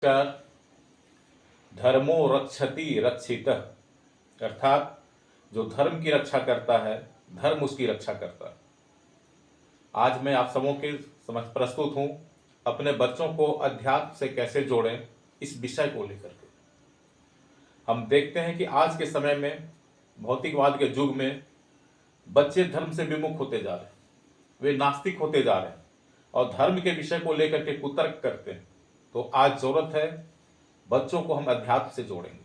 कर धर्मो रक्षति रक्षितः, अर्थात जो धर्म की रक्षा करता है धर्म उसकी रक्षा करता है। आज मैं आप सबों के समक्ष प्रस्तुत हूँ अपने बच्चों को अध्यात्म से कैसे जोड़ें इस विषय को लेकर के। हम देखते हैं कि आज के समय में भौतिकवाद के युग में बच्चे धर्म से विमुख होते जा रहे हैं, वे नास्तिक होते जा रहे हैं और धर्म के विषय को लेकर के कुतर्क करते हैं। तो आज जरूरत है बच्चों को हम अध्यात्म से जोड़ेंगे।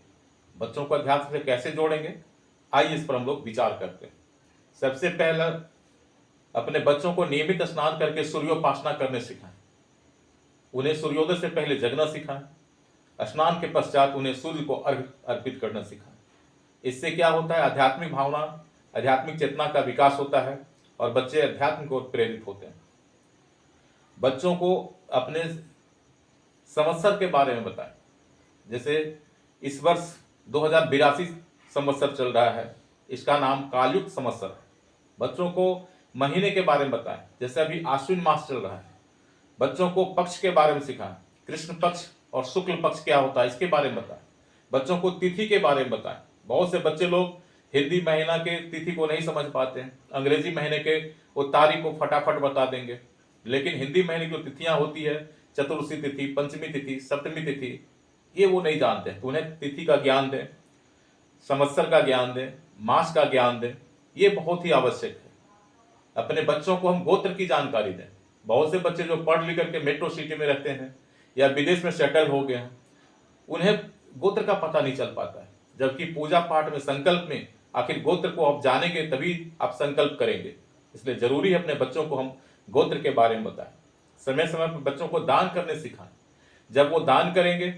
बच्चों को अध्यात्म से कैसे जोड़ेंगे, आइए इस पर हम लोग विचार करते हैं। सबसे पहला, अपने बच्चों को नियमित स्नान करके सूर्योपासना करने सिखाएं। उन्हें सूर्योदय से पहले जगना सिखाएं। स्नान के पश्चात उन्हें सूर्य को अर्घ अर्पित करना सिखाएं। इससे क्या होता है, आध्यात्मिक भावना, आध्यात्मिक चेतना का विकास होता है और बच्चे अध्यात्म को प्रेरित होते हैं। बच्चों को अपने संवत्सर के बारे में बताएं। जैसे इस वर्ष 2082 संवत्सर चल रहा है, इसका नाम कालयुग संवत्सर है। बच्चों को महीने के बारे में बताएं। जैसे अभी आश्विन मास चल रहा है, बच्चों को पक्ष के बारे में सिखाएं। कृष्ण पक्ष और शुक्ल पक्ष क्या होता है इसके बारे में बताएं। बच्चों को तिथि के बारे में बताएं। बहुत से बच्चे लोग हिंदी महीना के तिथि को नहीं समझ पाते हैं, अंग्रेजी महीने के वो तारीख को फटाफट बता देंगे, लेकिन हिंदी महीने की जो तिथियां होती है, चतुर्दशी तिथि, पंचमी तिथि, सप्तमी तिथि, ये वो नहीं जानते। तो उन्हें तिथि का ज्ञान दें, संवत्सर का ज्ञान दें, मास का ज्ञान दें, ये बहुत ही आवश्यक है। अपने बच्चों को हम गोत्र की जानकारी दें। बहुत से बच्चे जो पढ़ लिख करके मेट्रो सिटी में रहते हैं या विदेश में सेटल हो गए हैं, उन्हें गोत्र का पता नहीं चल पाता है। जबकि पूजा पाठ में, संकल्प में आखिर गोत्र को आप जानेंगे तभी आप संकल्प करेंगे। इसलिए जरूरी है अपने बच्चों को हम गोत्र के बारे में बताएं। समय समय पर बच्चों को दान करने सिखाएं। जब वो दान करेंगे,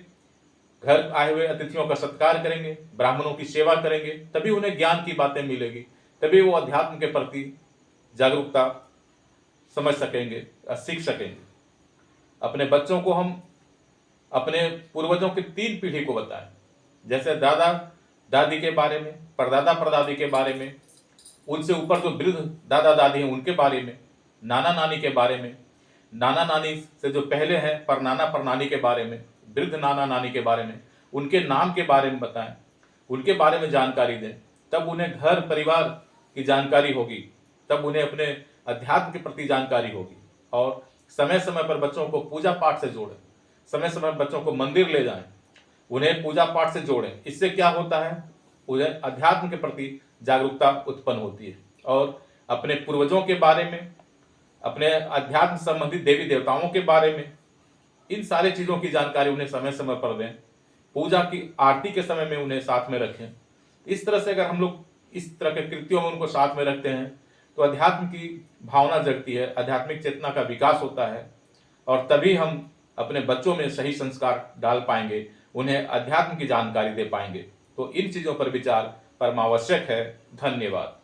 घर आए हुए अतिथियों का सत्कार करेंगे, ब्राह्मणों की सेवा करेंगे, तभी उन्हें ज्ञान की बातें मिलेगी, तभी वो अध्यात्म के प्रति जागरूकता समझ सकेंगे, सीख सकेंगे। अपने बच्चों को हम अपने पूर्वजों की 3 पीढ़ी को बताएं। जैसे दादा दादी के बारे में, परदादा परदादी के बारे में, उनसे ऊपर जो वृद्ध दादा दादी हैं उनके बारे में, नाना नानी के बारे में, नाना नानी से जो पहले हैं परनाना परनानी के बारे में, वृद्ध नाना नानी के बारे में, उनके नाम के बारे में बताएं, उनके बारे में जानकारी दें। तब उन्हें घर परिवार की जानकारी होगी, तब उन्हें अपने अध्यात्म के प्रति जानकारी होगी। और समय समय पर बच्चों को पूजा पाठ से जोड़ें, समय समय पर बच्चों को मंदिर ले जाएं, उन्हें पूजा पाठ से जोड़ें। इससे क्या होता है, उन्हें अध्यात्म के प्रति जागरूकता उत्पन्न होती है। और अपने पूर्वजों के बारे में, अपने अध्यात्म संबंधित देवी देवताओं के बारे में, इन सारी चीज़ों की जानकारी उन्हें समय समय पर दें। पूजा की आरती के समय में उन्हें साथ में रखें। इस तरह से अगर हम लोग इस तरह के कृत्यों में उनको साथ में रखते हैं तो अध्यात्म की भावना जगती है, आध्यात्मिक चेतना का विकास होता है और तभी हम अपने बच्चों में सही संस्कार डाल पाएंगे, उन्हें अध्यात्म की जानकारी दे पाएंगे। तो इन चीज़ों पर विचार परमावश्यक है। धन्यवाद।